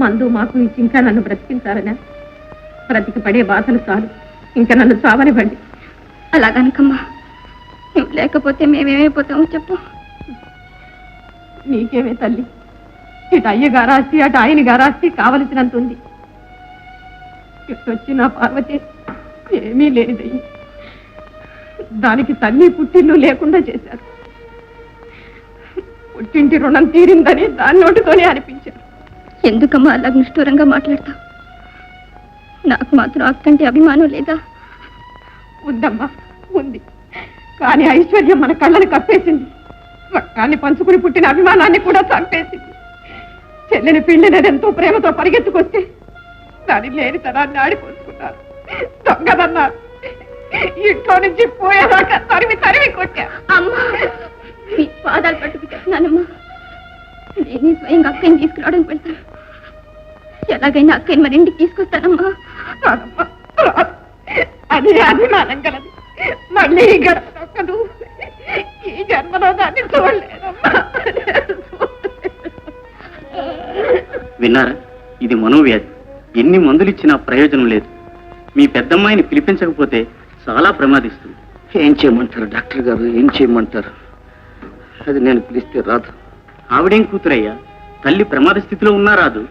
మందు మాకు ఇచ్చి ఇంకా నన్ను బ్రతికించాలనా? బ్రతికి పడే బాధలు చాలు, ఇంకా నన్ను చావనివ్వండి. అలాగనకమ్మా, నువ్వు లేకపోతే మేమేమైపోతామో చెప్పు. నీకేమే తల్లి, ఇటు అయ్యగారాస్తి అటు ఆయన గారాస్తి కావలసినంత ఉంది. ఇటు వచ్చి నా పార్వతి ఏమీ లేనిదయ్యి, దానికి తల్లి పుట్టిల్లు లేకుండా చేశారు. పుట్టింటి రుణం తీరిందని దాని నోటితోనే అనిపించారు. ఎందుకమ్మా అలా నిష్ఠూరంగా మాట్లాడతావు? నాకు మాత్రం అక్కంటే అభిమానం లేదా? ఉందమ్మా, ఉంది. కానీ ఐశ్వర్యం మన కళ్ళని కప్పేసింది. రక్తాన్ని పంచుకుని పుట్టిన అభిమానాన్ని కూడా చంపేసింది. చెల్లిని పిండినదెంతో ప్రేమతో పరిగెత్తుకొస్తే దాని లేని తనాన్ని ఆడిపోసుకున్నారు. దొంగదన్నారు. ఇంట్లో నుంచి పోయేదాకా తరిమి తరిమి కొట్టా. అమ్మా, మీ పాదాలు పట్టుకు చెప్తున్నానమ్మా. నేనే స్వయంగా అక్కని తీసుకురావడానికి వెళ్తాను. ఎలాగైనా అక్కని మరి ఇంటికి తీసుకొస్తానమ్మా. అది అభిమానం కలదు. మళ్ళీ ఈ గడప నొక్కదు. ఈ జన్మలో దాన్ని చూడలేదమ్మా. విన్నారా? ఇది మనోవ్యాధి. ఎన్ని మందులు ఇచ్చినా ప్రయోజనం లేదు. మీ పెద్దమ్మాయిని పిలిపించకపోతే చాలా ప్రమాదిస్తుంది. ఏం చేయమంటారు డాక్టర్ గారు, ఏం చేయమంటారు? అది నేను పిలిస్తే రాదు. ఆవిడేం కూతురయ్యా, తల్లి ప్రమాద స్థితిలో ఉన్నా రాదు.